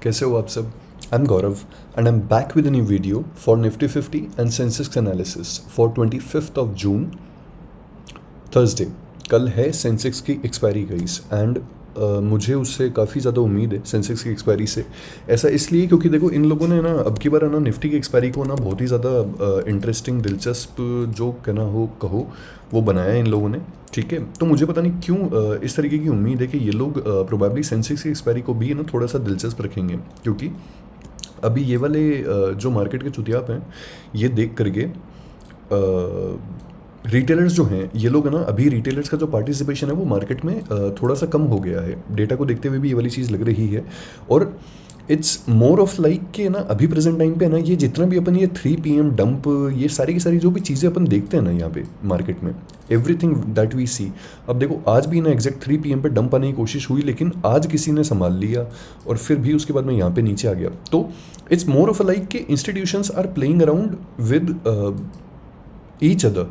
कैसे हो आप सब? I am Gaurav and I am back with a new video for Nifty 50 and Sensex analysis for 25th of June, Thursday. कल है Sensex की expiry guys and मुझे उससे काफ़ी ज़्यादा उम्मीद है सेंसेक्स की एक्सपायरी से। ऐसा इसलिए क्योंकि देखो इन लोगों ने ना अब की बार है ना निफ्टी की एक्सपायरी को ना बहुत ही ज़्यादा इंटरेस्टिंग, दिलचस्प जो कहना हो कहो वो बनाया है इन लोगों ने। ठीक है, तो मुझे पता नहीं क्यों इस तरीके की उम्मीद है कि ये लोग प्रोबेबली सेंसेक्स की एक्सपायरी को भी ना थोड़ा सा दिलचस्प रखेंगे, क्योंकि अभी ये वाले जो मार्केट के चुतियाप हैं ये देख करके रिटेलर्स जो हैं ये लोग है ना, अभी रिटेलर्स का जो पार्टिसिपेशन है वो मार्केट में थोड़ा सा कम हो गया है। डेटा को देखते हुए भी ये वाली चीज़ लग रही है। और इट्स मोर ऑफ लाइक कि ना अभी प्रेजेंट टाइम पे है ना ये जितना भी अपन ये 3 PM डंप, ये सारी की सारी जो भी चीज़ें अपन देखते हैं ना यहाँ पे मार्केट में, एवरीथिंग दैट वी सी। अब देखो आज भी ना एग्जैक्ट 3 PM पे डंप आने की कोशिश हुई, लेकिन आज किसी ने संभाल लिया और फिर भी उसके बाद में यहाँ पे नीचे आ गया। तो इट्स मोर ऑफ लाइक कि institutions are playing around with each other.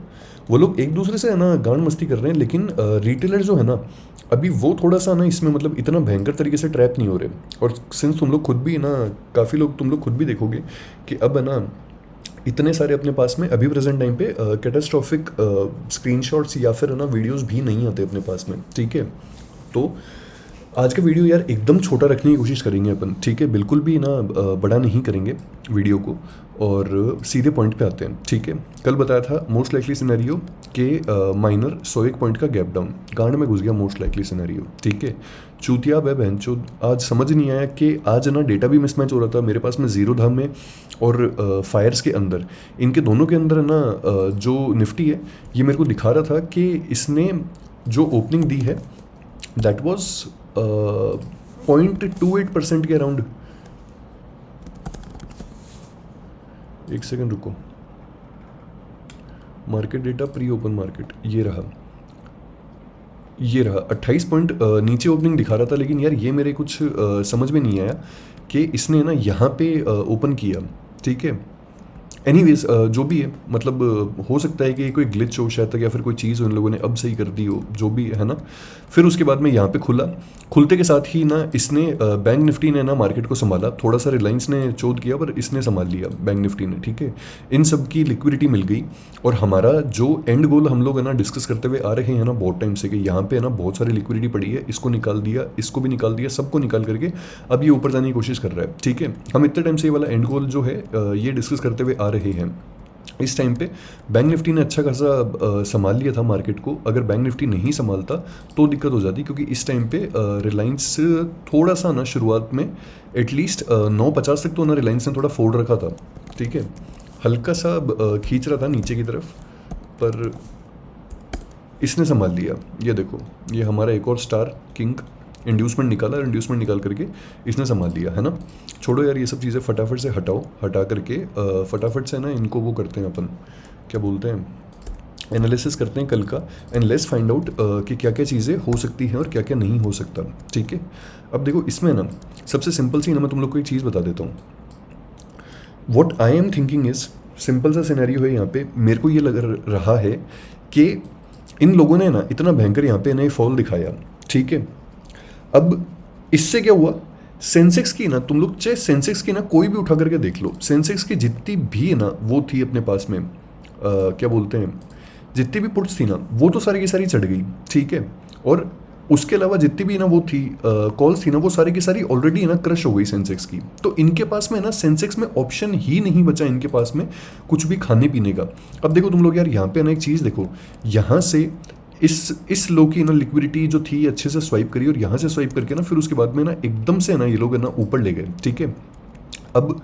वो लोग एक दूसरे से है ना गांड मस्ती कर रहे हैं, लेकिन रिटेलर जो है ना अभी वो थोड़ा सा ना इसमें मतलब इतना भयंकर तरीके से ट्रैप नहीं हो रहे। और सिंस तुम लोग खुद भी ना, काफ़ी लोग तुम लोग खुद भी देखोगे कि अब है ना इतने सारे अपने पास में अभी प्रेजेंट टाइम पे कैटास्ट्रॉफिक स्क्रीनशॉट्स या फिर है ना वीडियोस भी नहीं आते अपने पास में। ठीक है, तो आज का वीडियो यार एकदम छोटा रखने की कोशिश करेंगे अपन। ठीक है, बिल्कुल भी ना बड़ा नहीं करेंगे वीडियो को और सीधे पॉइंट पे आते हैं। ठीक है, कल बताया था मोस्ट लाइकली सिनेरियो के माइनर 101 पॉइंट का गैप डाउन, गांड में घुस गया मोस्ट लाइकली सिनेरियो। ठीक है, चूतिया बे बहनचोद, आज समझ नहीं आया कि आज ना डेटा भी मिसमैच हो रहा था मेरे पास में जीरो धाम में और फायर्स के अंदर, इनके दोनों के अंदर है ना जो निफ्टी है ये मेरे को दिखा रहा था कि इसने जो ओपनिंग दी है दैट वॉज 0.28% के अराउंड। एक सेकंड रुको, market data pre open market ये रहा 28 पॉइंट नीचे ओपनिंग दिखा रहा था, लेकिन यार ये मेरे कुछ समझ में नहीं आया कि इसने ना यहाँ पे ओपन किया। ठीक है, एनीवेज जो भी है मतलब हो सकता है कि कोई ग्लिच हो शायद तक, या फिर कोई चीज़ इन लोगों ने अब सही कर दी हो, जो भी है ना। फिर उसके बाद में यहाँ पे खुला, खुलते के साथ ही ना इसने बैंक निफ्टी ने ना मार्केट को संभाला। थोड़ा सा रिलायंस ने चोद किया पर इसने संभाल लिया बैंक निफ्टी ने। ठीक है, इन सब की लिक्विडिटी मिल गई। और हमारा जो एंड गोल हम लोग है ना डिस्कस करते हुए आ रहे हैं ना बहुत टाइम से कि यहाँ पे है ना बहुत सारी लिक्विडिटी पड़ी है, इसको निकाल दिया, इसको भी निकाल दिया, सबको निकाल करके अब ये ऊपर जाने की कोशिश कर रहा है। ठीक है, हम इतने टाइम से ये वाला एंड गोल जो है ये डिस्कस करते हुए आ रहे हैं। इस टाइम पे बैंक निफ्टी ने अच्छा खासा संभाल लिया था मार्केट को। अगर बैंक निफ्टी नहीं संभालता तो दिक्कत हो जाती, क्योंकि इस टाइम पे रिलायंस थोड़ा सा ना शुरुआत में एटलीस्ट 9.50 तक तो ना रिलायंस ने थोड़ा फोड़ रखा था। ठीक है, हल्का सा खींच रहा था नीचे की तरफ, पर इसने संभाल लिया। ये देखो, ये हमारा एक और स्टार किंग इंड्यूसमेंट निकाला और इंड्यूसमेंट निकाल करके इसने संभाल लिया है ना। छोड़ो यार ये सब चीज़ें, फटाफट से हटाओ, हटा करके फटाफट से ना इनको वो करते हैं अपन, क्या बोलते हैं, एनालिसिस करते हैं कल का, एंड लेट्स फाइंड आउट कि क्या क्या चीज़ें हो सकती हैं और क्या क्या नहीं हो सकता। ठीक है, अब देखो इसमें ना सबसे सिंपल सी ना मैं तुम लोग को एक चीज़ बता देता हूँ। What I am thinking is, simple सा सिनेरियो है यहाँ पे। मेरे को ये लग रहा है कि इन लोगों ने ना इतना भयंकर यहाँ पे नए फॉल दिखाया। ठीक है, अब इससे क्या हुआ, सेंसेक्स की ना तुम लोग चाहे सेंसेक्स की ना कोई भी उठा करके देख लो, सेंसेक्स की जितनी भी ना वो थी अपने पास में क्या बोलते हैं, जितनी भी पुट्स थी ना वो तो सारी की सारी चढ़ गई। ठीक है, और उसके अलावा जितनी भी ना वो थी कॉल्स थी ना वो सारी की सारी ऑलरेडी ना क्रश हो गई सेंसेक्स की। तो इनके पास में ना सेंसेक्स में ऑप्शन ही नहीं बचा इनके पास में कुछ भी खाने पीने का। अब देखो तुम लोग यार यहाँ पे ना एक चीज़ देखो, यहाँ से इस लो की ना लिक्विडिटी जो थी अच्छे से स्वाइप करी और यहाँ से स्वाइप करके ना फिर उसके बाद में ना एकदम से ना ये लोग है ना ऊपर ले गए। ठीक है, अब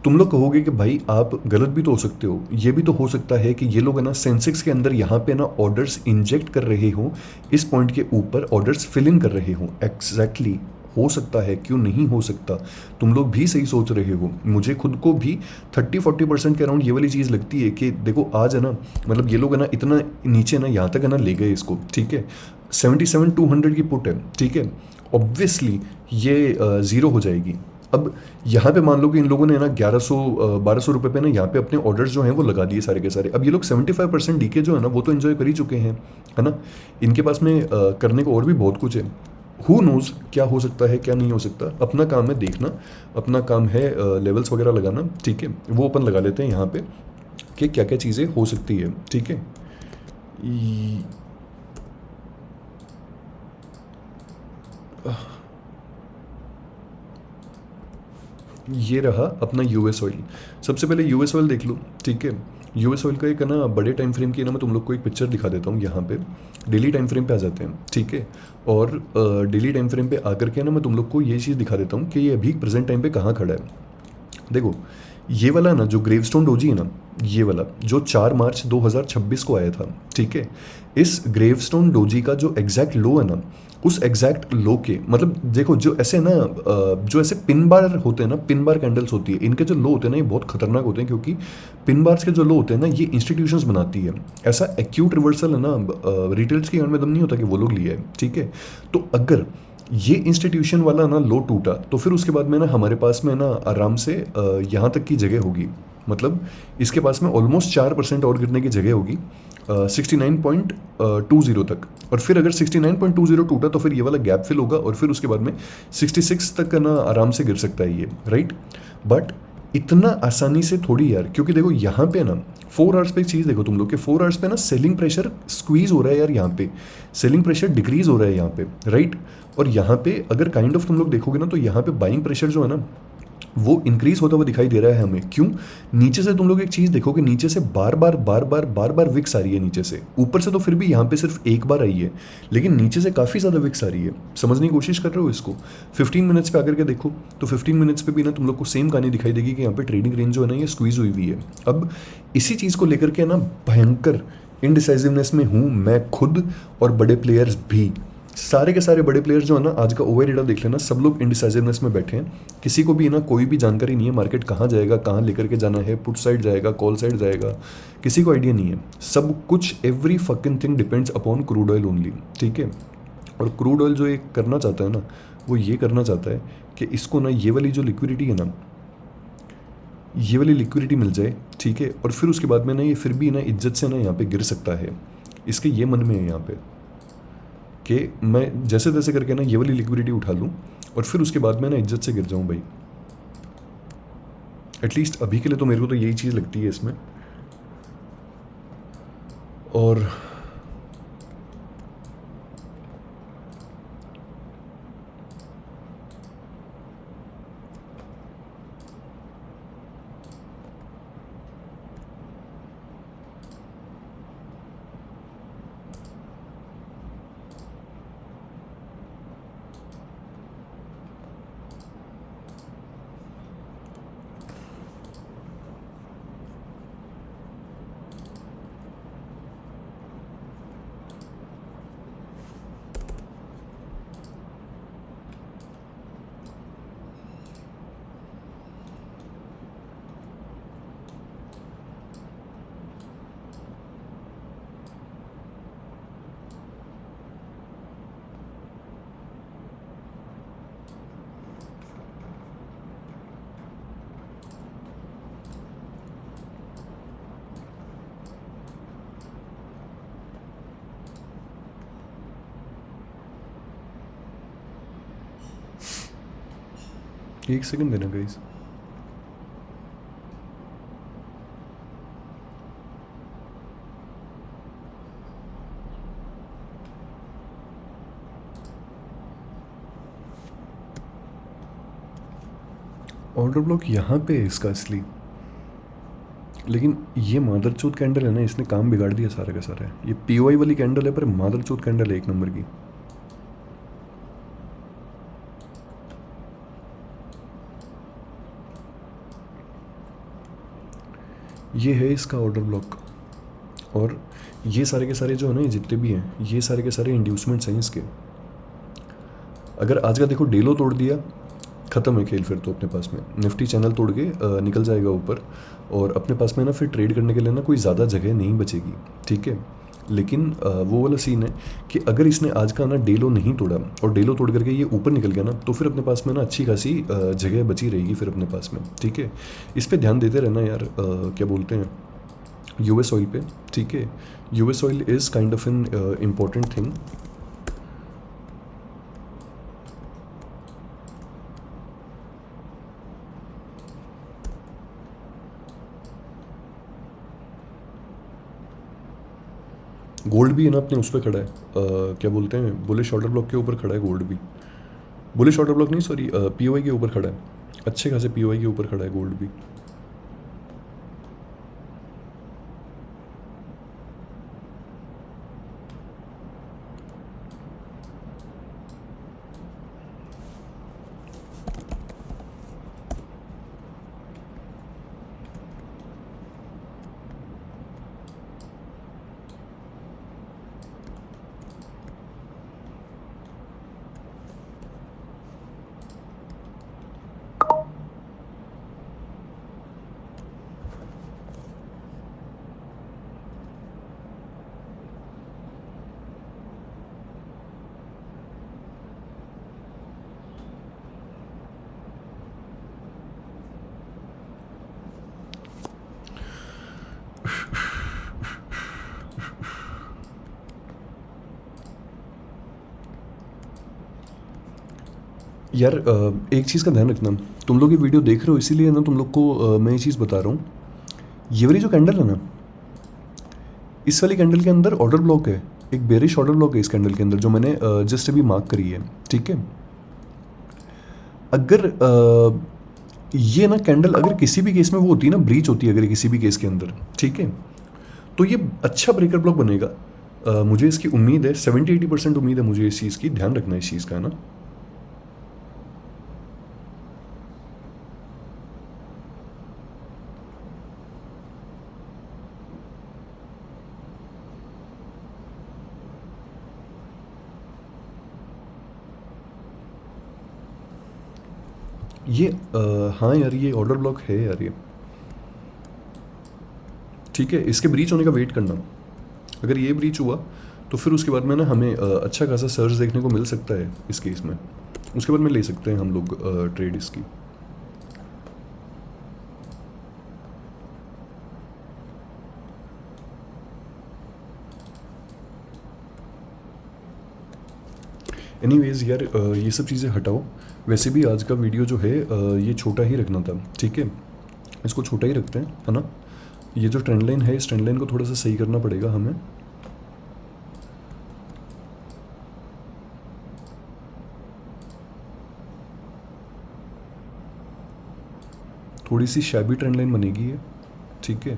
तुम लोग कहोगे कि भाई आप गलत भी तो हो सकते हो, ये भी तो हो सकता है कि ये लोग है ना सेंसेक्स के अंदर यहाँ पे ना ऑर्डर्स इंजेक्ट कर रहे हो, इस पॉइंट के ऊपर ऑर्डर्स फिल इन कर रहे हो। एग्जैक्टली हो सकता है, क्यों नहीं हो सकता। तुम लोग भी सही सोच रहे हो, मुझे खुद को भी 30-40% के अराउंड ये वाली चीज़ लगती है कि देखो आज है ना मतलब ये लोग है ना इतना नीचे ना यहाँ तक है ना ले गए इसको। ठीक है, 77,200 की पुट है। ठीक है, ऑब्वियसली ये ज़ीरो हो जाएगी। अब यहाँ पे मान लो कि इन लोगों ने ना 1100-1200 रुपये पे ना यहाँ पे अपने ऑर्डर्स जो हैं वो लगा दिए सारे के सारे। अब ये लोग 75% डीके जो है ना वो तो एंजॉय कर ही चुके हैं, है ना। इनके पास में करने को और भी बहुत कुछ है। हु नोज़ क्या हो सकता है क्या नहीं हो सकता। अपना काम है देखना, अपना काम है लेवल्स वगैरह लगाना, ठीक है। वो अपन लगा लेते हैं यहाँ पे कि क्या क्या चीज़ें हो सकती है, ठीक है। ई- ये रहा अपना यूएस ऑयल। सबसे पहले यूएस ऑयल देख लो, ठीक है। यूएस ऑयल का एक है ना बड़े टाइम फ्रेम की है ना, मैं तुम लोग को एक पिक्चर दिखा देता हूँ यहाँ पे। डेली टाइम फ्रेम पे आ जाते हैं, ठीक है। और डेली टाइम फ्रेम पे आकर के ना मैं तुम लोग को ये चीज़ दिखा देता हूँ कि ये अभी प्रेजेंट टाइम पे कहाँ खड़ा है। देखो, ये वाला ना जो ग्रेवस्टोन डोजी है ना, ये वाला जो 4 मार्च 2026 को आया था, ठीक है। इस ग्रेवस्टोन डोजी का जो एग्जैक्ट लो है ना, उस एग्जैक्ट लो के मतलब देखो जो ऐसे ना जो ऐसे पिन बार होते हैं ना, पिन बार कैंडल्स होती है, इनके जो लो होते हैं ना ये बहुत खतरनाक होते हैं, क्योंकि पिन बार्स के जो लो होते हैं ना ये इंस्टीट्यूशंस बनाती है। ऐसा एक्यूट रिवर्सल है ना, रिटेल्स की में दम नहीं होता कि वो लोग लिए है, ठीक है। तो अगर ये इंस्टीट्यूशन वाला ना लो टूटा तो फिर उसके बाद में ना हमारे पास में ना आराम से यहाँ तक की जगह होगी। मतलब इसके पास में ऑलमोस्ट 4% और गिरने की जगह होगी 69.20 तक। और फिर अगर 69.20 टूटा तो फिर ये वाला गैप फिल होगा और फिर उसके बाद में 66 तक का ना आराम से गिर सकता है ये, राइट। बट इतना आसानी से थोड़ी यार, क्योंकि देखो यहाँ पे ना 4 आवर्स पे एक चीज़ देखो तुम लोग के 4 आवर्स पे ना सेलिंग प्रेशर स्क्वीज हो रहा है यार, यहाँ पे सेलिंग प्रेशर डिक्रीज हो रहा है यहाँ पे, राइट। और यहाँ पे अगर काइंड ऑफ तुम लोग देखोगे ना तो यहाँ पे बाइंग प्रेशर जो है ना वो इंक्रीज होता हुआ दिखाई दे रहा है हमें। क्यों? नीचे से तुम लोग एक चीज देखोगे, नीचे से बार बार बार बार बार बार विक्स आ रही है नीचे से। ऊपर से तो फिर भी यहाँ पे सिर्फ एक बार आई है, लेकिन नीचे से काफी ज्यादा विक्स आ रही है। समझने की कोशिश कर रहे हो इसको? 15 मिनट्स पे आकर के देखो तो 15 मिनट्स पे भी ना तुम लोग को सेम कहानी दिखाई देगी कि यहाँ पे ट्रेडिंग रेंज जो है ना ये स्क्वीज हुई हुई है। अब इसी चीज को लेकर के ना भयंकर इनडिसाइसिवनेस में हूँ मैं खुद, और बड़े प्लेयर्स भी। सारे के सारे बड़े प्लेयर्स जो है ना, आज का ओवर डेटा देख लेना, सब लोग इंडिसाइसिवनेस में बैठे हैं। किसी को भी ना कोई भी जानकारी नहीं है मार्केट कहाँ जाएगा, कहाँ लेकर के जाना है, पुट साइड जाएगा, कॉल साइड जाएगा, किसी को आइडिया नहीं है। सब कुछ every fucking thing depends upon crude oil only, ठीक है। और क्रूड ऑयल जो ये करना चाहता है ना, वो ये करना चाहता है कि इसको ना ये वाली जो लिक्विडिटी है ना, ये वाली लिक्विडिटी मिल जाए, ठीक है। और फिर उसके बाद में ना ये फिर भी ना इज्जत से ना यहाँ पे गिर सकता है। इसके ये मन में है यहाँ पे कि मैं जैसे तैसे करके ना ये वाली लिक्विडिटी उठा लूँ और फिर उसके बाद मैं ना इज्जत से गिर जाऊँ भाई। एटलीस्ट अभी के लिए तो मेरे को तो यही चीज़ लगती है इसमें। और एक सेकंड देना गाइस। ऑर्डर ब्लॉक यहाँ पे है इसका असली, लेकिन ये मादरचोद कैंडल है ना, इसने काम बिगाड़ दिया सारा का सारा। ये पीओआई वाली कैंडल है पर मादरचोद कैंडल है एक नंबर की। ये है इसका ऑर्डर ब्लॉक। और ये सारे के सारे जो है ना, ये जितने भी हैं ये सारे के सारे इंड्यूसमेंट्स हैं इसके। अगर आज का देखो डेलो तोड़ दिया, ख़त्म है खेल फिर तो अपने पास में। निफ्टी चैनल तोड़ के निकल जाएगा ऊपर, और अपने पास में ना फिर ट्रेड करने के लिए ना कोई ज़्यादा जगह नहीं बचेगी, ठीक है। लेकिन वो वाला सीन है कि अगर इसने आज का ना डेलो नहीं तोड़ा और डेलो तोड़ करके ये ऊपर निकल गया ना, तो फिर अपने पास में ना अच्छी खासी जगह बची रहेगी फिर अपने पास में, ठीक है। इस पर ध्यान देते रहना यार। क्या बोलते हैं, यूएस ऑयल पे, ठीक है। US oil is kind of an important thing. Gold भी है ना अपने उस पर खड़ा है, क्या बोलते हैं, बुलिश ऑर्डर ब्लॉक के ऊपर खड़ा है गोल्ड भी। बुलिश ऑर्डर ब्लॉक नहीं, सॉरी, पीओआई के ऊपर खड़ा है, अच्छे खासे पीओआई के ऊपर खड़ा है गोल्ड भी। यार एक चीज़ का ध्यान रखना, तुम लोग ये वीडियो देख रहे हो इसीलिए ना तुम लोग को मैं ये चीज़ बता रहा हूँ। ये वाली जो कैंडल है ना, इस वाली कैंडल के अंदर ऑर्डर ब्लॉक है, एक बेरिश ऑर्डर ब्लॉक है इस कैंडल के अंदर जो मैंने जस्ट अभी मार्क करी है, ठीक है। अगर ये ना कैंडल अगर किसी भी केस में वो होती है ना, ब्रीच होती है अगर किसी भी केस के अंदर, ठीक है, तो ये अच्छा ब्रेकर ब्लॉक बनेगा। मुझे इसकी उम्मीद है, 70-80% उम्मीद है मुझे इस चीज़ की, ध्यान रखना इस चीज़ का, है ना। ये हाँ यार, ये ऑर्डर ब्लॉक है यार ये, ठीक है। इसके ब्रीच होने का वेट करना, अगर ये ब्रीच हुआ तो फिर उसके बाद में ना हमें अच्छा खासा सर्च देखने को मिल सकता है इस केस में, उसके बाद में ले सकते हैं हम लोग ट्रेड इसकी। एनीवेज यार, ये सब चीज़ें हटाओ। वैसे भी आज का वीडियो जो है ये छोटा ही रखना था, ठीक है, इसको छोटा ही रखते हैं, है ना। ये जो ट्रेंड लाइन है, इस ट्रेंड लाइन को थोड़ा सा सही करना पड़ेगा हमें। थोड़ी सी शैबी ट्रेंड लाइन बनेगी ये, ठीक है,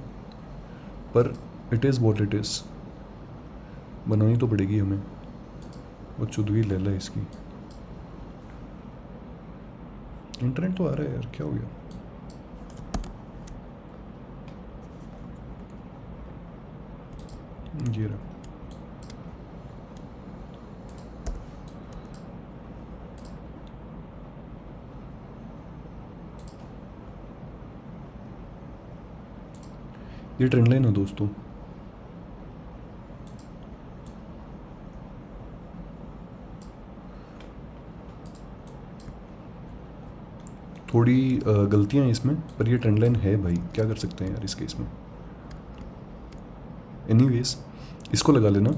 पर it is what it is, बनानी तो पड़ेगी हमें। वो चुदवी ले ला इसकी, इंटरनेट तो आ रहा है यार, क्या हो गया। ये रहा, ये ट्रेंड लाइन है दोस्तों। थोड़ी गलतियां हैं इसमें, पर ये ट्रेंड लाइन है भाई, क्या कर सकते हैं यार इस केस में। एनीवेज, इसको लगा लेना।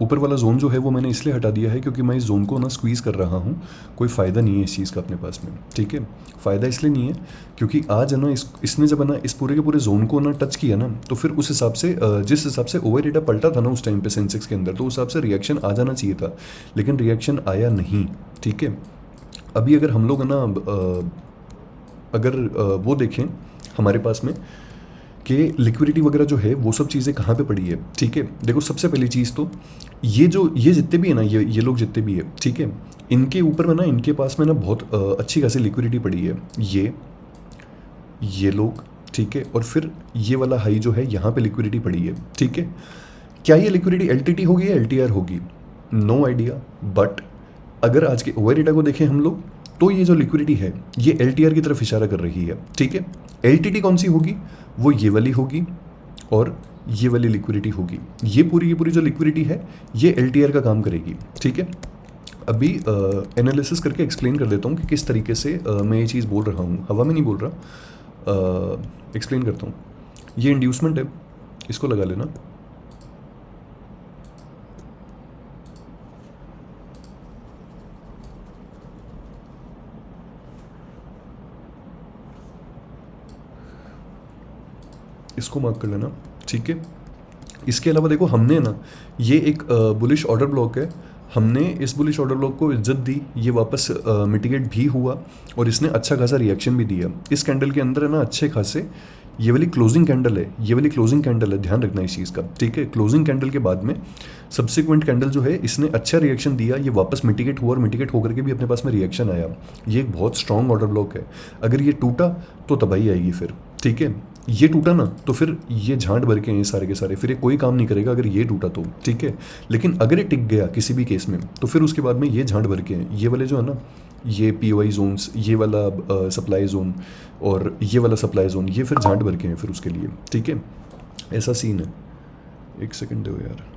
ऊपर वाला जोन जो है वो मैंने इसलिए हटा दिया है क्योंकि मैं इस जोन को ना स्क्वीज़ कर रहा हूँ, कोई फ़ायदा नहीं है इस चीज़ का अपने पास में, ठीक है। फ़ायदा इसलिए नहीं है क्योंकि आज है ना इसने जब है ना इस पूरे के पूरे जोन को ना टच किया ना, तो फिर उस हिसाब से जिस हिसाब से ओवर डेटा पलटा था ना उस टाइम पे सेंसेक्स के अंदर, तो उस हिसाब से रिएक्शन आ जाना चाहिए था, लेकिन रिएक्शन आया नहीं, ठीक है। अभी अगर हम लोग है ना अगर वो देखें हमारे पास में कि लिक्विडिटी वगैरह जो है वो सब चीज़ें कहाँ पे पड़ी है, ठीक है। देखो सबसे पहली चीज़ तो ये जितने भी है ना, ये लोग जितने भी है, ठीक है, इनके ऊपर में ना, इनके पास में ना बहुत अच्छी खासी लिक्विडिटी पड़ी है, ये लोग, ठीक है। और फिर ये वाला हाई जो है यहाँ पे लिक्विडिटी पड़ी है, ठीक है। क्या ये लिक्विडिटी एलटीटी होगी या एलटीआर होगी, नो आइडिया, बट अगर आज के ओवर डेटा को देखें हम लोग, तो ये जो लिक्विडिटी है ये एलटीआर की तरफ इशारा कर रही है, ठीक है। एलटीटी कौन सी होगी, वो ये वाली होगी और ये वाली लिक्विडिटी होगी। ये पूरी की पूरी जो लिक्विडिटी है ये एलटीआर का काम करेगी, ठीक है। अभी एनालिसिस करके एक्सप्लेन कर देता हूँ कि किस तरीके से मैं ये चीज़ बोल रहा हूँ, हवा में नहीं बोल रहा, एक्सप्लेन करता हूँ। ये इंड्यूसमेंट है, इसको लगा लेना। इसको मार्क कर लेना, ठीक है। इसके अलावा देखो हमने ना ये एक बुलिश ऑर्डर ब्लॉक है, हमने इस बुलिश ऑर्डर ब्लॉक को इज्जत दी, ये वापस मिटिगेट भी हुआ और इसने अच्छा खासा रिएक्शन भी दिया। इस कैंडल के अंदर है ना अच्छे खासे, ये वाली क्लोजिंग कैंडल है, ये वाली क्लोजिंग कैंडल है, ध्यान रखना इस चीज़ का, ठीक है। क्लोजिंग कैंडल के बाद में सब्सिक्वेंट कैंडल जो है इसने अच्छा रिएक्शन दिया, ये वापस मिटिगेट हुआ और मिटिगेट होकर के भी अपने पास में रिएक्शन आया। ये एक बहुत स्ट्रांग ऑर्डर ब्लॉक है, अगर ये टूटा तो तबाही आएगी फिर, ठीक है। ये टूटा ना तो फिर ये झांट भर के हैं सारे के सारे, फिर ये कोई काम नहीं करेगा अगर ये टूटा तो, ठीक है। लेकिन अगर ये टिक गया किसी भी केस में तो फिर उसके बाद में ये झांट भर के हैं, ये वाले जो है ना, ये POI जोन्स, ये वाला सप्लाई जोन और ये वाला सप्लाई जोन, ये फिर झांट भर के हैं फिर उसके लिए, ठीक है। ऐसा सीन है। एक सेकंड दो यार।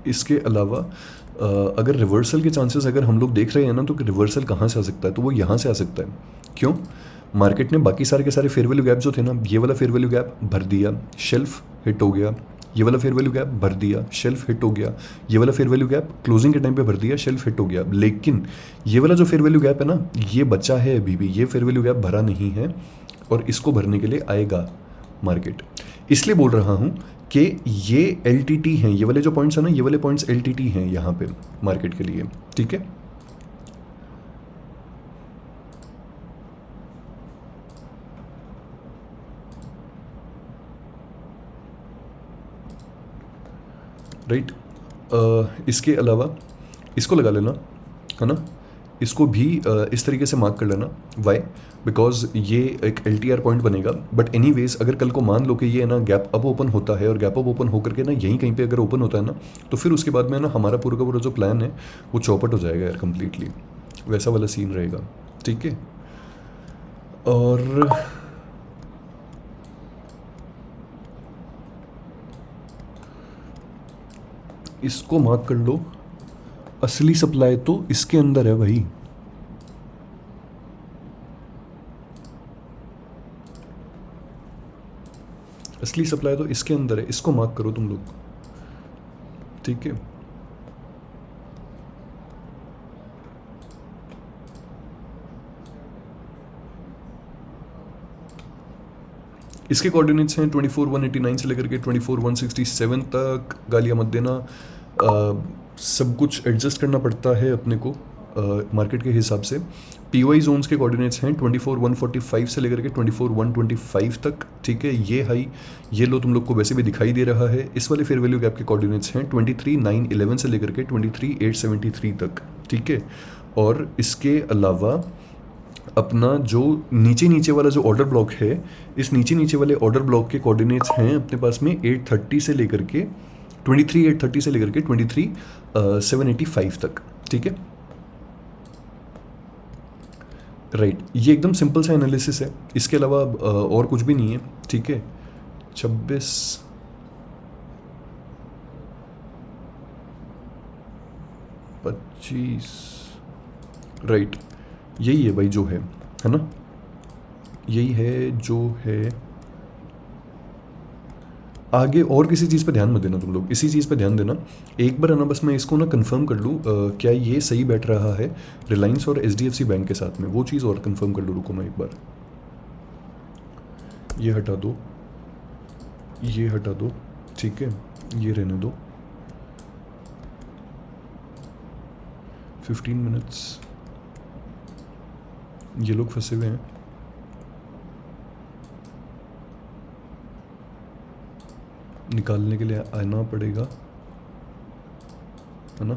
इसके अलावा अगर रिवर्सल के चांसेस अगर हम लोग देख रहे हैं ना, तो रिवर्सल कहाँ से आ सकता है, तो वो यहाँ से आ सकता है। क्यों? मार्केट ने बाकी सारे के सारे फेयर वैल्यू गैप जो थे ना, ये वाला फेयर वैल्यू गैप भर दिया, शेल्फ हिट हो गया, ये वाला फेयर वैल्यू गैप भर दिया, शेल्फ हिट हो गया, ये वाला फेयर वैल्यू गैप क्लोजिंग के टाइम पे भर दिया, शेल्फ हिट हो गया। लेकिन ये वाला जो फेयर वैल्यू गैप है ना, ये बचा है अभी भी, ये फेयर वैल्यू गैप भरा नहीं है और इसको भरने के लिए आएगा मार्केट। इसलिए बोल रहा हूँ कि ये LTT हैं, ये वाले जो पॉइंट्स हैं ना, ये वाले पॉइंट्स LTT हैं यहाँ पे मार्केट के लिए, ठीक है। राइट। इसके अलावा इसको लगा लेना, है ना, इसको भी इस तरीके से मार्क कर लेना। वाई? बिकॉज ये एक LTR पॉइंट बनेगा। बट एनीवेज अगर कल को मान लो कि ये ना गैप अप ओपन होता है और गैप अप ओपन होकर के ना यहीं कहीं पे अगर ओपन होता है ना, तो फिर उसके बाद में ना हमारा पूरा का पूरा जो प्लान है वो चौपट हो जाएगा यार कम्प्लीटली, वैसा वाला सीन रहेगा, ठीक है। और इसको मार्क कर लो, असली सप्लाई तो इसके अंदर है भाई, असली सप्लाई तो इसके अंदर है, इसको मार्क करो तुम लोग, ठीक है। इसके कोऑर्डिनेट्स हैं 24,189 से लेकर के 24,167 तक। गालियाँ मत देना, सब कुछ एडजस्ट करना पड़ता है अपने को मार्केट के हिसाब से। POI जोन्स के कोऑर्डिनेट्स हैं 24,145 से लेकर के 24,125 तक, ठीक है। ये हाई ये लो तुम लोग को वैसे भी दिखाई दे रहा है। इस वाले फेयर वैल्यू गैप के कोऑर्डिनेट्स हैं 23,911 से लेकर के 23,873 तक, ठीक है। और इसके अलावा अपना जो नीचे नीचे वाला जो ऑर्डर ब्लॉक है, इस नीचे नीचे वाले ऑर्डर ब्लॉक के कोऑर्डिनेट्स हैं अपने पास में 830 से लेकर के 23,830 से लेकर के 23,785 तक, ठीक है। राइट, ये एकदम सिंपल सा एनालिसिस है, इसके अलावा और कुछ भी नहीं है, ठीक है। 26 25 राइट, यही है भाई जो है ना, यही है जो है। आगे और किसी चीज़ पे ध्यान मत देना तुम लोग, इसी चीज़ पे ध्यान देना। एक बार है ना बस मैं इसको ना कंफर्म कर लूँ क्या ये सही बैठ रहा है रिलायंस और HDFC बैंक के साथ में, वो चीज़ और कंफर्म कर लूँ। रुको मैं एक बार, ये हटा दो, ये हटा दो, ठीक है, ये रहने दो। 15 मिनट्स, ये लोग फंसे हुए हैं, निकालने के लिए आना पड़ेगा, है ना।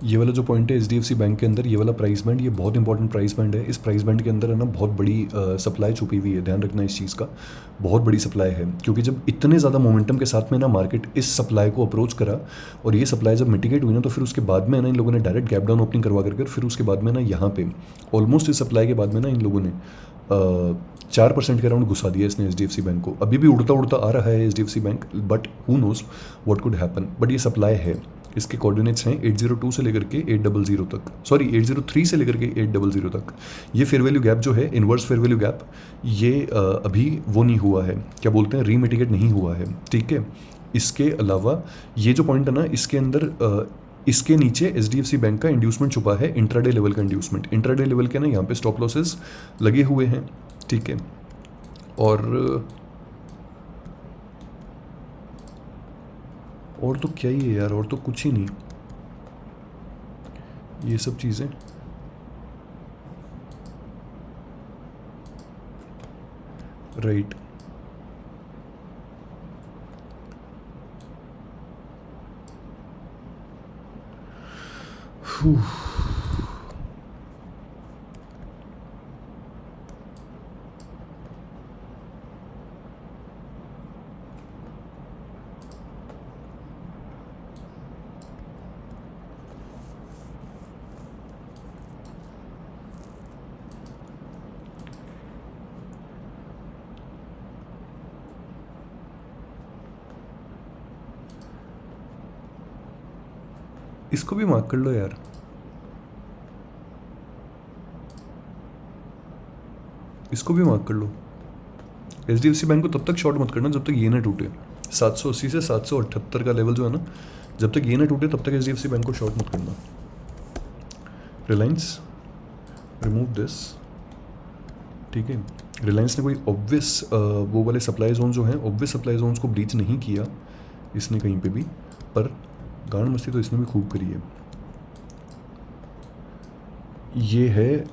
ये वाला जो पॉइंट है एच बैंक के अंदर, ये वाला प्राइस बैंड, ये बहुत इंपॉर्टेंट प्राइस बैंड है। इस प्राइस बैंड के अंदर है ना बहुत बड़ी सप्लाई छुपी हुई है, ध्यान रखना इस चीज़ का, बहुत बड़ी सप्लाई है। क्योंकि जब इतने ज़्यादा मोमेंटम के साथ में ना मार्केट इस सप्लाई को अप्रोच करा और ये सप्लाई जब मिटिगेट हुई ना, तो फिर उसके बाद में ना इन लोगों ने डायरेक्ट गैप डाउन ओपनिंग करवा कर फिर उसके बाद में ना यहाँ पे ऑलमोस्ट इस सप्लाई के बाद में ना इन लोगों ने 4% के अराउंड घुसा दिया इसने एच बैंक को। अभी भी उड़ता उड़ता आ रहा है H bank, but who knows what could happen. But ये सप्लाई है, इसके कोऑर्डिनेट्स हैं 802 से लेकर के 800 तक, सॉरी 803 से लेकर के 800 तक। ये फेयर वैल्यू गैप जो है, इन्वर्स फेयर वैल्यू गैप, ये अभी वो नहीं हुआ है, क्या बोलते हैं, रीमिटिगेट नहीं हुआ है, ठीक है। इसके अलावा ये जो पॉइंट है ना, इसके अंदर इसके नीचे एच बैंक का इंड्यूसमेंट छुपा है, इंट्राडे लेवल का इंड्यूसमेंट। इंट्राडे लेवल के ना यहाँ पे स्टॉप लॉसेस लगे हुए हैं, ठीक है। और तो क्या ही है यार, और तो कुछ ही नहीं, ये सब चीज़ें। राइट, इसको भी मार्क कर लो यार। इसको भी मार्क कर लो। एच बैंक को तब तक शॉर्ट मत करना जब तक ये ना टूटे। 780 से 778 का लेवल जो है ना, जब तक ये ना टूटे तब तक एच बैंक को शॉर्ट मत करना। रिलायंस, रिमूव दिस, ठीक है। रिलायंस ने कोई ऑब्वियस वो वाले सप्लाई जोन जो हैं, ऑब्वियस सप्लाई जोन्स को ब्रीच नहीं किया इसने कहीं पे भी, पर गांड मस्ती तो इसने भी खूब करी है। ये है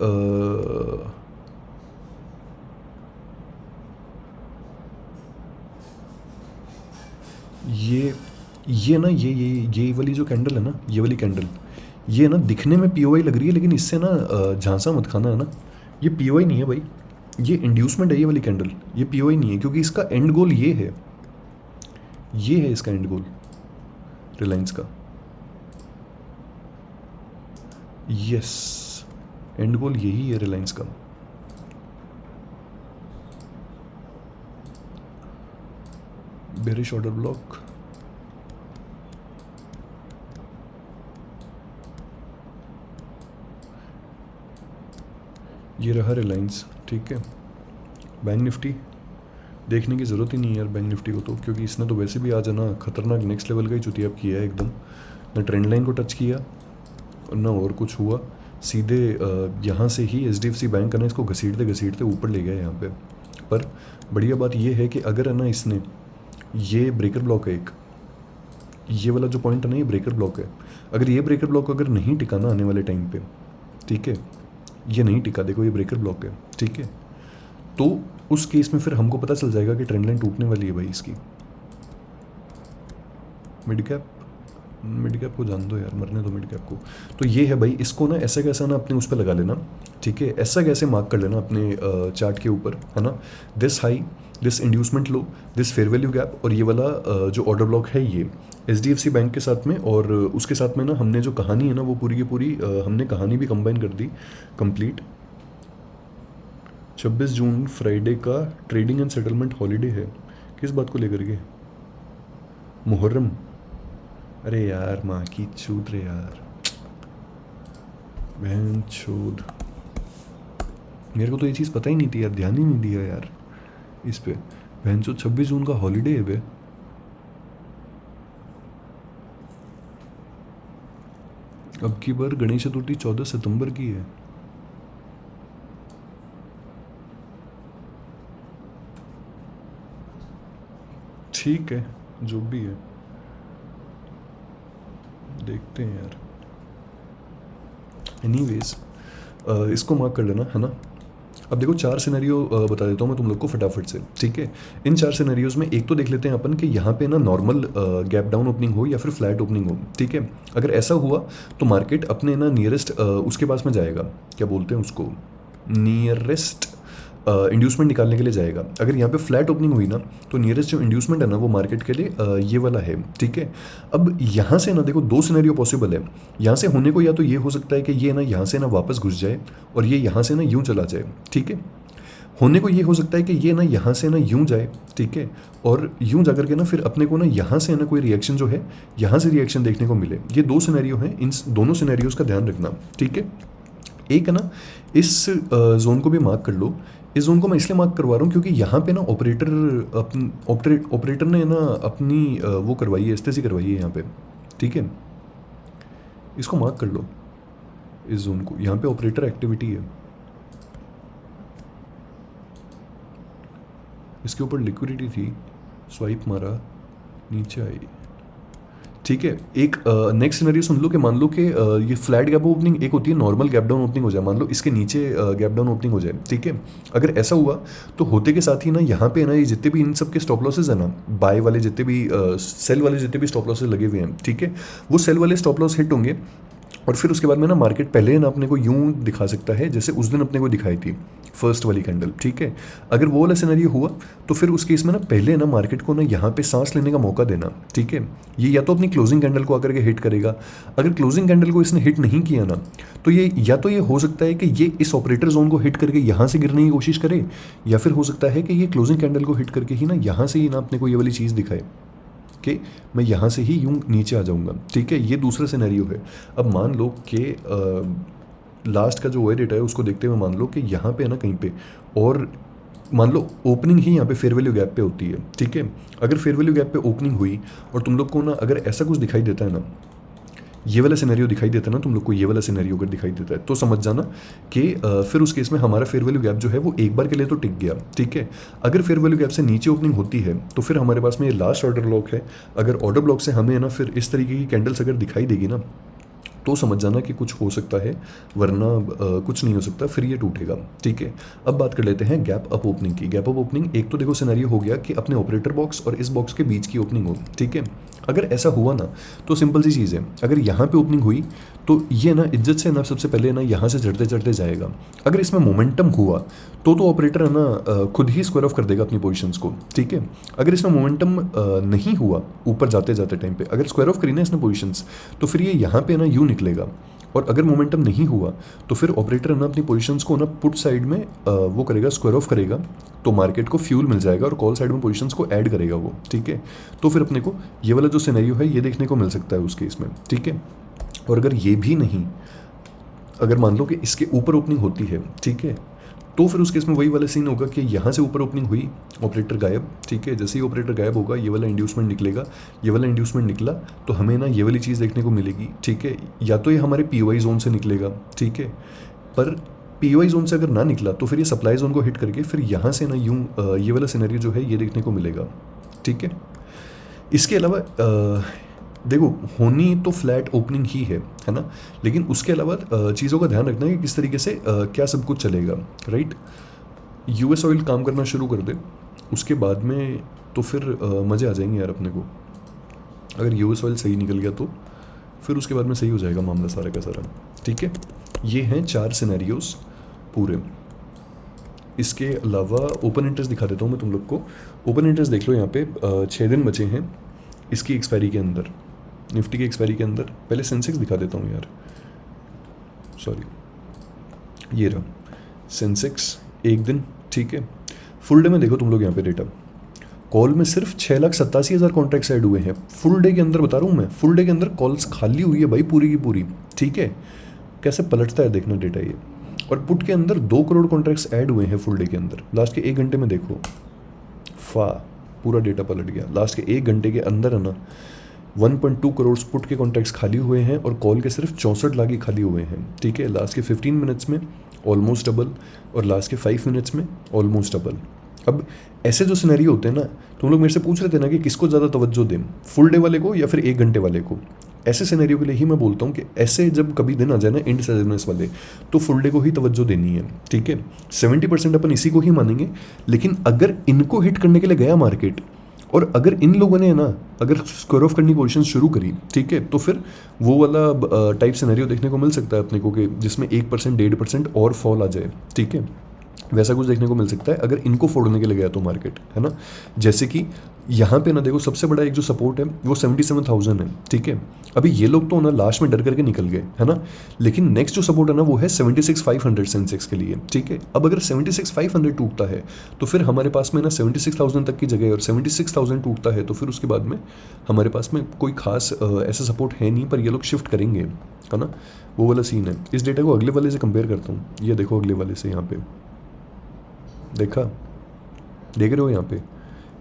ये ना, ये वाली जो कैंडल है ना, ये वाली कैंडल, ये ना दिखने में पीओआई लग रही है, लेकिन इससे ना झांसा मत खाना है ना, ये पीओआई नहीं है भाई, ये इंड्यूसमेंट है ये वाली कैंडल, ये पीओआई नहीं है। क्योंकि इसका एंड गोल ये है इसका एंड गोल रिलायंस का। यस, एंड गोल यही है रिलायंस का। बेरिश ऑर्डर ब्लॉक, ये रहा रिलायंस, ठीक है। बैंक निफ्टी देखने की ज़रूरत ही नहीं है यार बैंक निफ्टी को तो, क्योंकि इसने तो वैसे भी आज है ना खतरनाक नेक्स्ट लेवल का ही चुतियाब किया है एकदम। ना ट्रेंड लाइन को टच किया और ना और कुछ हुआ, सीधे यहाँ से ही एच बैंक ने इसको घसीटते घसीटते ऊपर ले गया यहाँ पे। पर बढ़िया बात ये है कि अगर है ना इसने, ये ब्रेकर ब्लॉक है एक, ये वाला जो पॉइंट है ना, ये ब्रेकर ब्लॉक है। अगर ये ब्रेकर ब्लॉक अगर नहीं टिका ना आने वाले टाइम पे, ठीक है, ये नहीं टिका, देखो ये ब्रेकर ब्लॉक है, ठीक है, तो उस केस में फिर हमको पता चल जाएगा कि ट्रेंड लाइन टूटने वाली है भाई इसकी। मिड कैप को जान दो यार, मरने दो मिड कैप को। तो ये है भाई, इसको ना ऐसा कैसा ना अपने उस पर लगा लेना, ठीक है, ऐसा कैसे मार्क कर लेना अपने चार्ट के ऊपर, है ना। This high, this inducement low, this fair value gap, और ये वाला जो ऑर्डर ब्लॉक है ये एच बैंक के साथ में, और उसके साथ में ना हमने जो कहानी है ना वो पूरी की पूरी हमने कहानी भी कंबाइन कर दी कंप्लीट। 26 जून फ्राइडे का ट्रेडिंग एंड सेटलमेंट हॉलीडे है, किस बात को लेकर के, मुहर्रम। अरे यार माँ की चूत रे यार, बहन चूत, मेरे को तो ये चीज़ पता ही नहीं थी यार, ध्यान ही नहीं दिया यार इस पे। बहन चूत 26 जून का हॉलीडे है बे। अब की बार गणेश चतुर्थी 14 सितंबर की है। ठीक है, जो भी है देखते हैं यार। एनीवेज इसको मार्क कर लेना, है ना। अब देखो 4 सिनेरियो बता देता हूँ मैं तुम लोग को फटाफट से, ठीक है। इन 4 सिनेरियोज़ में एक तो देख लेते हैं अपन कि यहाँ पे ना नॉर्मल गैप डाउन ओपनिंग हो या फिर फ्लैट ओपनिंग हो, ठीक है। अगर ऐसा हुआ तो मार्केट अपने ना नियरेस्ट उसके पास में जाएगा, क्या बोलते हैं उसको, नियरेस्ट इंड्यूसमेंट निकालने के लिए जाएगा। अगर यहाँ पे फ्लैट ओपनिंग हुई ना तो नियरेस्ट जो इंड्यूसमेंट है ना वो मार्केट के लिए ये वाला है, ठीक है। अब यहाँ से ना देखो 2 सिनेरियो पॉसिबल है। यहाँ से होने को या तो ये हो सकता है कि ये ना यहाँ से ना वापस घुस जाए और ये यहाँ से ना यूँ चला जाए, ठीक है। होने को ये हो सकता है कि ये ना यहाँ से ना यूँ जाए, ठीक है, और यूँ जाकर के ना फिर अपने को ना यहाँ से ना कोई रिएक्शन जो है यहाँ से रिएक्शन देखने को मिले। ये 2 सिनेरियो हैं, इन दोनों सिनेरियोज़ का ध्यान रखना, ठीक है। एक है ना, इस जोन को भी मार्क कर लो। इस जोन को मैं इसलिए मार्क करवा रहा हूँ क्योंकि यहाँ पे ना ऑपरेटर ने ना अपनी वो करवाई है, एस्थेसी करवाई है यहाँ पे, ठीक है। इसको मार्क कर लो, इस जोन को, यहाँ पे ऑपरेटर एक्टिविटी है, इसके ऊपर लिक्विडिटी थी, स्वाइप मारा, नीचे आई, ठीक है। एक नेक्स्ट सिनेरियो सुन लो कि मान लो कि ये फ्लैट गैप ओपनिंग एक होती है, नॉर्मल गैप डाउन ओपनिंग हो जाए, मान लो इसके नीचे गैप डाउन ओपनिंग हो जाए, ठीक है। अगर ऐसा हुआ तो होते के साथ ही ना यहाँ पे ना ये जितने भी इन सब के स्टॉप लॉसेज है ना, बाय वाले जितने भी सेल वाले जितने भी स्टॉप लॉसेज लगे हुए हैं, ठीक है, वो सेल वाले स्टॉप लॉस हिट होंगे और फिर उसके बाद में ना मार्केट पहले ना अपने को यूं दिखा सकता है जैसे उस दिन अपने को दिखाई थी फर्स्ट वाली कैंडल, ठीक है। अगर वो वाला सिनेरियो हुआ तो फिर उस केस में ना पहले ना मार्केट को ना यहाँ पे सांस लेने का मौका देना, ठीक है। ये या तो अपनी क्लोजिंग कैंडल को आकर के हिट करेगा। अगर क्लोजिंग कैंडल को इसने हिट नहीं किया ना तो ये या तो ये हो सकता है कि ये इस ऑपरेटर जोन को हिट करके यहाँ से गिरने की कोशिश करे, या फिर हो सकता है कि ये क्लोजिंग कैंडल को हिट करके ही ना यहाँ से ही ना अपने को ये वाली चीज़ दिखाए कि मैं यहाँ से ही यूँ नीचे आ जाऊँगा, ठीक है। ये दूसरा सिनेरियो है। अब मान लो कि लास्ट का जो ओए डेटा है उसको देखते हुए मान लो कि यहाँ पे है ना कहीं पे, और मान लो ओपनिंग ही यहाँ पे फेयर वैल्यू गैप पे होती है, ठीक है। अगर फेयर वैल्यू गैप पे ओपनिंग हुई और तुम लोग को ना अगर ऐसा कुछ दिखाई देता है ना, ये वाला सिनेरियो दिखाई देता है ना तुम लोग को, ये वाला सिनेरियो अगर दिखाई देता है तो समझ जाना कि फिर उस केस में हमारा फेयर वैल्यू गैप जो है वो एक बार के लिए तो टिक गया, ठीक है। अगर फेयर वैल्यू गैप से नीचे ओपनिंग होती है तो फिर हमारे पास में ये लास्ट ऑर्डर ब्लॉक है। अगर ऑर्डर ब्लॉक से हमें ना फिर इस तरीके की कैंडल्स अगर दिखाई देगी ना तो समझ जाना कि कुछ हो सकता है, वरना कुछ नहीं हो सकता, फिर ये टूटेगा, ठीक है। अब बात कर लेते हैं गैप अप ओपनिंग की। गैप अप ओपनिंग एक तो देखो सिनेरियो हो गया कि अपने ऑपरेटर बॉक्स और इस बॉक्स के बीच की ओपनिंग हो, ठीक है। अगर ऐसा हुआ ना तो सिंपल सी चीज़ है, अगर यहाँ पे ओपनिंग हुई तो ये ना इज्जत से ना सबसे पहले ना यहाँ से चढ़ते चढ़ते जाएगा। अगर इसमें मोमेंटम हुआ तो ऑपरेटर है ना खुद ही स्क्वायर ऑफ कर देगा अपनी पोजीशंस को, ठीक है। अगर इसमें मोमेंटम नहीं हुआ ऊपर जाते जाते टाइम पे, अगर स्क्वायर ऑफ करी ना इसने पोजीशंस तो फिर ये यहाँ पे ना यूँ निकलेगा। और अगर मोमेंटम नहीं हुआ तो फिर ऑपरेटर ना अपनी पोजीशंस को ना पुट साइड में वो करेगा, स्क्वायर ऑफ करेगा, तो मार्केट को फ्यूल मिल जाएगा और कॉल साइड में पोजीशंस को ऐड करेगा वो, ठीक है। तो फिर अपने को ये वाला जो सिनेरियो है ये देखने को मिल सकता है उस केस में, ठीक है। और अगर ये भी नहीं, अगर मान लो कि इसके ऊपर ओपनिंग होती है, ठीक है, तो फिर उस केस में वही वाला सीन होगा कि यहाँ से ऊपर ओपनिंग हुई, ऑपरेटर गायब, ठीक है। जैसे ही ऑपरेटर गायब होगा ये वाला इंड्यूसमेंट निकलेगा, ये वाला इंड्यूसमेंट निकला तो हमें ना ये वाली चीज़ देखने को मिलेगी, ठीक है। या तो ये हमारे पीओआई जोन से निकलेगा, ठीक है, पर पीओआई जोन से अगर ना निकला तो फिर ये सप्लाई जोन को हिट करके फिर यहाँ से ना यूँ ये वाला सिनेरियो जो है ये देखने को मिलेगा, ठीक है। इसके अलावा देखो होनी तो फ्लैट ओपनिंग ही है ना, लेकिन उसके अलावा चीज़ों का ध्यान रखना है कि किस तरीके से क्या सब कुछ चलेगा, राइट। यूएस ऑयल काम करना शुरू कर दे उसके बाद में तो फिर मज़े आ जाएंगे यार अपने को। अगर यूएस ऑयल सही निकल गया तो फिर उसके बाद में सही हो जाएगा मामला सारा का सारा, ठीक है। ये हैं 4 सिनेरियोस पूरे। इसके अलावा ओपन इंटरेस्ट दिखा देता हूँ मैं तुम लोग को। ओपन इंटरेस्ट देख लो, यहाँ पे 6 दिन बचे हैं इसकी एक्सपायरी के अंदर, निफ्टी की एक्सपायरी के अंदर। पहले सेंसेक्स दिखा देता हूँ यार, सॉरी, ये रहा सेंसेक्स एक दिन, ठीक है। फुल डे में देखो तुम लोग यहाँ पे डेटा, कॉल में सिर्फ 6,87,000 कॉन्ट्रैक्ट्स ऐड हुए हैं फुल डे के अंदर, बता रहा हूँ मैं, फुल डे के अंदर कॉल्स खाली हुई है भाई पूरी की पूरी, ठीक है। कैसे पलटता है देखना डेटा ये। और पुट के अंदर 2 करोड़ कॉन्ट्रैक्ट्स ऐड हुए हैं फुल डे के अंदर, लास्ट के 1 घंटे में देखो पूरा डेटा पलट गया। लास्ट के 1 घंटे के अंदर है ना 1.2 करोड़ पुट के कॉन्ट्रैक्ट्स खाली हुए हैं और कॉल के सिर्फ 64 लाख ही खाली हुए हैं, ठीक है। लास्ट के 15 मिनट्स में ऑलमोस्ट डबल और लास्ट के 5 मिनट्स में ऑलमोस्ट डबल। अब ऐसे जो सिनेरियो होते हैं ना, तुम लोग मेरे से पूछ रहे थे ना कि किसको ज़्यादा तवज्जो दें, फुल डे वाले को या फिर 1 घंटे वाले को। ऐसे सिनेरियो के लिए ही मैं बोलता हूँ कि ऐसे जब कभी दिन आ जाए ना इंडिसाइसिवनेस वाले, तो फुल डे को ही तवज्जो देनी है, ठीक है। 70% अपन इसी को ही मानेंगे, लेकिन अगर इनको हिट करने के लिए गया मार्केट, और अगर इन लोगों ने ना अगर स्क्वायर ऑफ करने की कोशिश शुरू करी, ठीक है, तो फिर वो वाला टाइप सिनेरियो देखने को मिल सकता है अपने को कि जिसमें 1% 1.5% और फॉल आ जाए, ठीक है। वैसा कुछ देखने को मिल सकता है अगर इनको फोड़ने के लिए गया तो मार्केट, है ना। जैसे कि यहाँ पे ना देखो, सबसे बड़ा एक जो सपोर्ट है वो 77,000 है, ठीक है। अभी ये लोग तो ना लास्ट में डर करके निकल गए, है ना, लेकिन नेक्स्ट जो सपोर्ट है ना वो है 76,500 सेंसेक्स के लिए, ठीक है। अब अगर 76,500 टूटता है तो फिर हमारे पास में ना 76,000 तक की जगह है, और 76,000 टूटता है तो फिर उसके बाद में हमारे पास में कोई खास ऐसा सपोर्ट है नहीं, पर ये लोग शिफ्ट करेंगे, है ना, वो वाला सीन है। इस डेटा को अगले वाले से कंपेयर करता हूँ, ये देखो अगले वाले से, यहाँ पे देखा, देख रहे हो यहाँ पे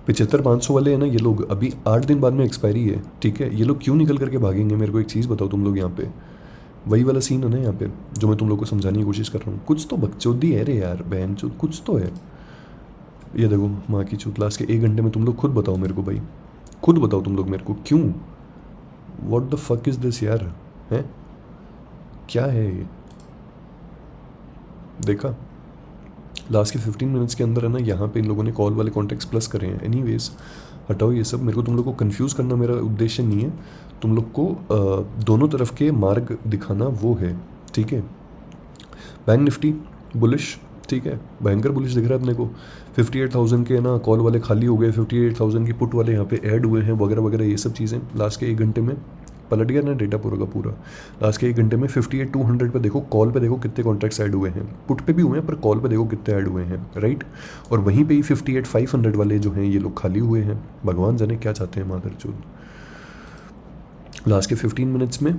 75,500 वाले हैं ना, ये लोग अभी 8 दिन बाद में एक्सपायरी है, ठीक है। ये लोग क्यों निकल करके भागेंगे, मेरे को एक चीज़ बताओ तुम लोग। यहाँ पे वही वाला सीन है ना यहाँ पे, जो मैं तुम लोग को समझाने की कोशिश कर रहा हूँ। कुछ तो बकचोदी है रे यार, बहन चोद कुछ तो है। ये देखो माँ की चूत, लास्ट के 1 घंटे में तुम लोग खुद बताओ मेरे को भाई, खुद बताओ तुम लोग मेरे को, क्यों, what the fuck is this यार, है क्या है ये। देखा लास्ट के 15 मिनट्स के अंदर है ना, यहाँ पे इन लोगों ने कॉल वाले कॉन्टेक्ट्स प्लस करे हैं। एनीवेज हटाओ ये सब, मेरे को तुम लोग को कंफ्यूज करना मेरा उद्देश्य नहीं है, तुम लोग को दोनों तरफ के मार्ग दिखाना वो है, ठीक है। बैंक निफ्टी बुलिश, ठीक है, भयंकर बुलिश दिख रहा है अपने को। 58,000 के ना कॉल वाले खाली हो गए, 58,000 की पुट वाले यहाँ पे ऐड हुए हैं, वगैरह वगैरह ये सब चीज़ें। लास्ट के 1 घंटे में पलट गया ना डेटा पूरा का पूरा। लास्ट के 1 घंटे में 58,200 पे देखो, कॉल पे देखो कितने कॉन्ट्रैक्ट्स ऐड हुए हैं, पुट पे भी हुए हैं पर कॉल पे देखो कितने ऐड हुए हैं, राइट। और वहीं पे ही 58,500 वाले जो हैं ये लोग खाली हुए हैं। भगवान जाने क्या चाहते हैं मादरचोद। लास्ट के 15 मिनट्स में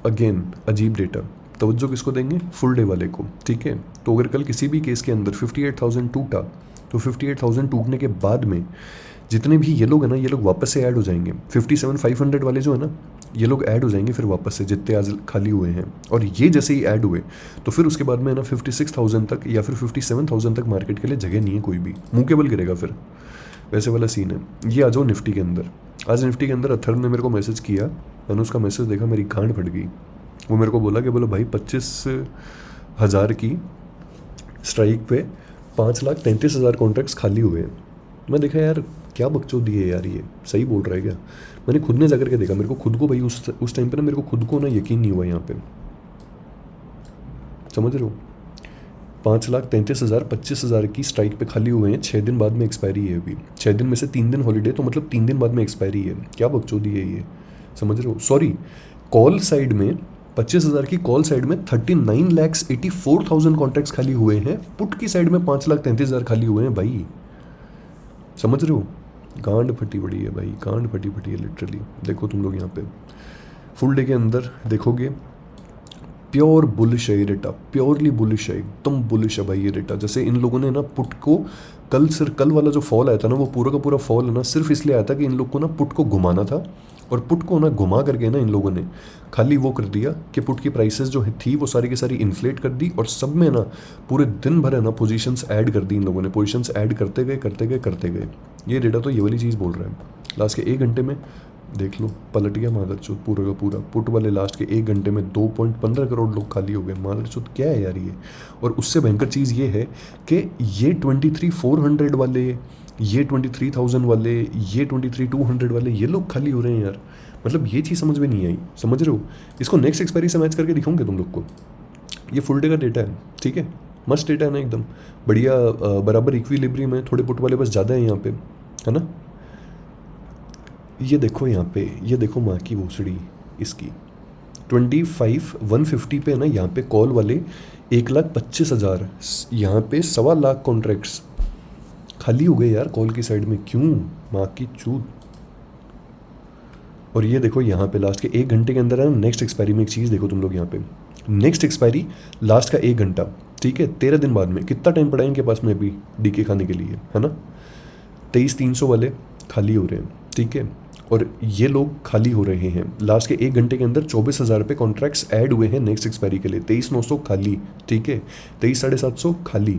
अगेन अजीब डेटा, तवज्जो किसको देंगे, फुल डे वाले को, ठीक है। तो अगर कल किसी भी केस के अंदर 58,000 टूटा, तो 58,000 टूटने के बाद में जितने भी ये लोग हैं ना, ये लोग वापस से ऐड हो जाएंगे। 57,500 वाले जो है ना, ये लोग ऐड हो जाएंगे फिर वापस से, जितने आज खाली हुए हैं। और ये जैसे ही ऐड हुए तो फिर उसके बाद में ना 56,000 तक या फिर 57,000 तक मार्केट के लिए जगह नहीं है कोई भी, मुंह के बल गिरेगा फिर, वैसे वाला सीन है। ये आ जाओ निफ्टी के अंदर। आज निफ्टी के अंदर अथर्व ने मेरे को मैसेज किया, मैंने उसका मैसेज देखा, मेरी गांड फट गई। वो मेरे को बोला कि बोलो भाई 25,000 की स्ट्राइक पे 5,33,000 कॉन्ट्रैक्ट्स खाली हुए हैं। मैं देखा यार क्या बकचोदी है यार, ये सही बोल रहा है क्या। मैंने खुद ने जाकर के देखा, मेरे को खुद को भाई उस टाइम पे ना मेरे को खुद को ना यकीन नहीं हुआ यहाँ पे, समझ रहे हो। 5,33,000 25,000 की स्ट्राइक पे खाली हुए हैं, 6 दिन बाद में एक्सपायरी है अभी। 6 दिन में से 3 दिन हॉलीडे, तो मतलब 3 दिन बाद में एक्सपायरी है। क्या बकचोदी है ये, समझ रहे हो। सॉरी, कॉल साइड में 25,000 की कॉल साइड में 39,84,000 कॉन्ट्रैक्ट्स खाली हुए हैं, पुट की साइड में 5,33,000 खाली हुए हैं भाई, समझ रहे हो। गांड फटी पड़ी है भाई, गांड फटी पड़ी है लिटरली। देखो तुम लोग यहाँ पे फुल डे के अंदर देखोगे, प्योर बुलिश है ये डेटा, प्योरली बुलिश है, एकदम बुलिश है भाई ये डेटा। जैसे इन लोगों ने ना पुट को कल वाला जो फॉल आया था ना, वो पूरा का पूरा फॉल है ना सिर्फ इसलिए आया था कि इन लोग को ना पुट को घुमाना था, और पुट को ना घुमा करके ना इन लोगों ने खाली वो कर दिया कि पुट की प्राइसेस जो थी वो सारी की सारी इन्फ्लेट कर दी, और सब में ना पूरे दिन भर है ना पोजीशंस ऐड कर दी इन लोगों ने, पोजीशंस ऐड करते गए करते गए करते गए। ये डेटा तो ये वाली चीज़ बोल रहा है। लास्ट के 1 घंटे में देख लो, पलट गया मादरचोद पूरा का पूरा। पुट वाले लास्ट के 1 घंटे में 2.15 करोड़ लोग खाली हो गए। मादरचोद क्या है यार ये। और उससे भयंकर चीज़ ये है कि ये 23,400 वाले, ये 23,000 वाले, ये 23,200 वाले, ये लोग खाली हो रहे हैं यार। मतलब ये चीज़ समझ में नहीं आई, समझ रहे हो। इसको नेक्स्ट एक्सपायरी से मैच करके दिखाऊंगे तुम लोग को। ये फुल डे का डेटा है, ठीक है, मस्त डेटा है ना, एकदम बढ़िया, बराबर इक्विलिब्रियम है। थोड़े पुट वाले बस ज़्यादा है यहाँ पे, है ना। ये देखो यहाँ पे, ये देखो माँ की भोसड़ी इसकी 25,150 पे है ना, यहाँ पे कॉल वाले 1,25,000, यहाँ पे 1,25,000 कॉन्ट्रैक्ट्स खाली हो गए यार कॉल की साइड में। क्यों माँ की चूत। और ये देखो यहाँ पे लास्ट के 1 घंटे के अंदर है ना, नेक्स्ट एक्सपायरी में एक चीज़ देखो तुम लोग यहाँ पे, नेक्स्ट एक्सपायरी लास्ट का 1 घंटा, ठीक है, 13 दिन बाद में। कितना टाइम पड़ा इनके पास में अभी डीके खाने के लिए, है ना। 23,300 वाले खाली हो रहे हैं, ठीक है, और ये लोग खाली हो रहे हैं। लास्ट के 1 घंटे के अंदर 24,000 पे कॉन्ट्रैक्ट्स ऐड हुए हैं नेक्स्ट एक्सपायरी के लिए। 23,900 खाली, ठीक है, 23,750 खाली।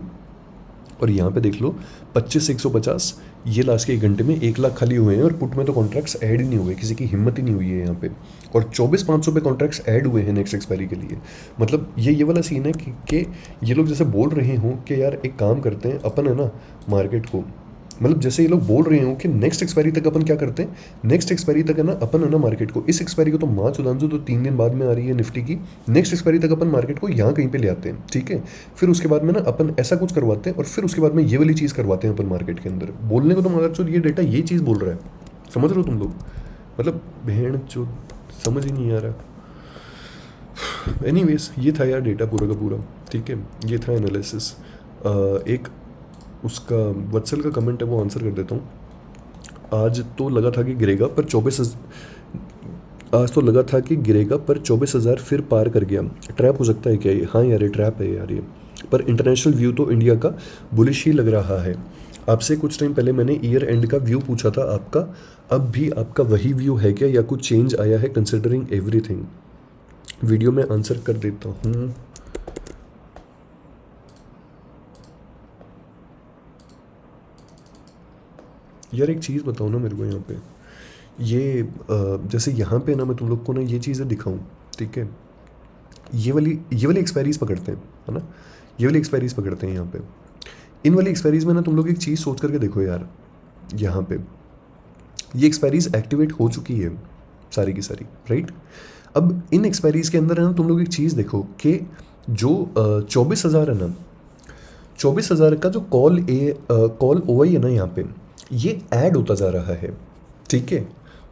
और यहाँ पे देख लो 25,150, ये लास्ट के 1 घंटे में 1 लाख खाली हुए हैं और पुट में तो कॉन्ट्रैक्ट्स ऐड ही नहीं हुए, किसी की हिम्मत ही नहीं हुई है यहाँ पे। और 24,500 पे कॉन्ट्रैक्ट्स ऐड हुए हैं नेक्स्ट एक्सपायरी के लिए। मतलब ये वाला सीन है कि ये लोग जैसे बोल रहे हों कि यार एक काम करते हैं अपन, है ना, मार्केट को, मतलब जैसे ये लोग बोल रहे हो कि नेक्स्ट एक्सपायरी तक अपन क्या करते हैं, नेक्स्ट एक्सपायरी तक, है ना, अपन, है ना, मार्केट को, इस एक्सपायरी को तो मार्च सुधांशु तो 3 दिन बाद में आ रही है निफ्टी की, नेक्स्ट एक्सपायरी तक अपन मार्केट को यहाँ कहीं पे ले आते हैं, ठीक है। फिर उसके बाद में ना अपन ऐसा कुछ करवाते हैं और फिर उसके बाद में ये वाली चीज़ करवाते हैं अपन मार्केट के अंदर। बोलने को तो मगर चो ये डेटा ये चीज़ बोल रहा है, समझ रहे हो तुम लोग? मतलब भेड़ चो समझ ही नहीं आ रहा। एनीवेज ये था यार डेटा पूरा का पूरा, ठीक है, ये था एनालिसिस। एक उसका वत्सल का कमेंट है वो आंसर कर देता हूँ। आज तो लगा था कि गिरेगा पर 24,000 फिर पार कर गया। ट्रैप हो सकता है क्या ये? हाँ यार ये ट्रैप है यार ये। पर इंटरनेशनल व्यू तो इंडिया का बुलिश ही लग रहा है। आपसे कुछ टाइम पहले मैंने ईयर एंड का व्यू पूछा था आपका, अब भी आपका वही व्यू है क्या या कुछ चेंज आया है कंसिडरिंग एवरीथिंग? वीडियो में आंसर कर देता हूँ। यार एक चीज़ बताओ ना मेरे को यहाँ पे, ये जैसे यहाँ पे ना मैं तुम लोग को ना ये चीज़ें दिखाऊं, ठीक है, ये वाली एक्सपायरीज पकड़ते हैं, है ना, ये वाली एक्सपायरीज पकड़ते हैं यहाँ पे। इन वाली एक्सपायरीज में ना तुम लोग एक चीज़ सोच करके देखो यार, यहाँ पे ये एक्सपायरीज एक्टिवेट हो चुकी है सारी की सारी, राइट। अब इन एक्सपायरीज के अंदर है ना तुम लोग एक चीज़ देखो कि जो 24,000 है ना, 24,000 का जो कॉल ओआई है ना यहाँ पे, ये ऐड होता जा रहा है, ठीक है।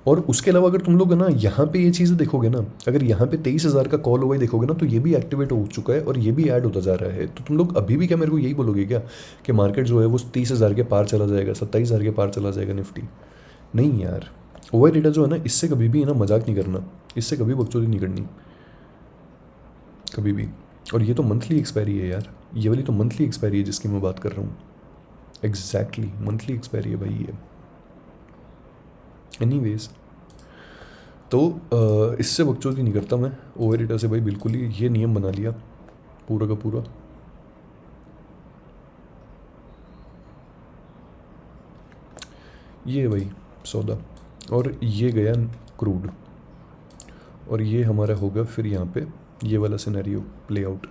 और उसके अलावा अगर तुम लोग है ना यहाँ पे ये चीज़ें देखोगे ना, अगर यहाँ पे 23,000 का कॉल ओवर देखोगे ना, तो ये भी एक्टिवेट हो चुका है और ये भी ऐड होता जा रहा है। तो तुम लोग अभी भी क्या मेरे को यही बोलोगे क्या कि मार्केट जो है वो 30,000 के पार चला जाएगा, 27,000 के पार चला जाएगा निफ्टी? नहीं यार, ओवर डेटा जो है ना, इससे कभी भी है ना मजाक नहीं करना, इससे कभी बकचोदी नहीं करनी कभी भी। और ये तो मंथली एक्सपायरी है यार, ये वाली तो मंथली एक्सपायरी है जिसकी मैं बात कर रहा हूँ। एग्जैक्टली मंथली एक्सपायरी है भाई ये। एनीवेज तो इससे बकचोदी नहीं करता मैं ओवर डेटा से भाई, बिल्कुल ही ये नियम बना लिया पूरा का पूरा। ये भाई सौदा, और ये गया क्रूड, और ये हमारा होगा फिर यहाँ पे ये वाला सिनेरियो प्ले आउट।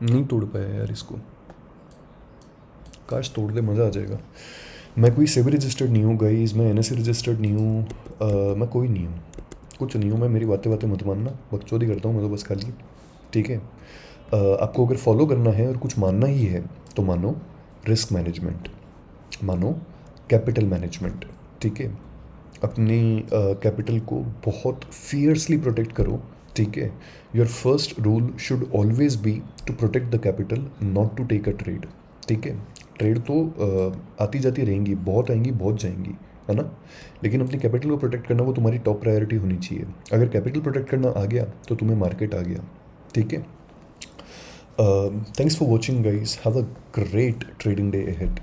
नहीं तोड़ पाया यार इसको, काश तोड़ दे, मज़ा आ जाएगा। मैं कोई सेबी रजिस्टर्ड नहीं हूँ गाइस, मैं एनएससी रजिस्टर्ड नहीं हूँ, मैं कोई नहीं हूँ, कुछ नहीं हूँ मैं। मेरी बातें बातें मत मानना, बकचोदी करता हूँ मैं तो बस खाली, ठीक है। आपको अगर फॉलो करना है और कुछ मानना ही है तो मानो रिस्क मैनेजमेंट, मानो कैपिटल मैनेजमेंट, ठीक है। अपनी कैपिटल को बहुत फियर्सली प्रोटेक्ट करो, ठीक है। Your first rule should always be to protect the capital, not to take a trade, ठीक है। ट्रेड तो आती जाती रहेंगी, बहुत आएंगी बहुत जाएंगी, है ना, लेकिन अपनी कैपिटल को प्रोटेक्ट करना वो तुम्हारी टॉप प्रायोरिटी होनी चाहिए। अगर कैपिटल प्रोटेक्ट करना आ गया तो तुम्हें मार्केट आ गया, ठीक है। Thanks for watching guys, have a great trading day ahead.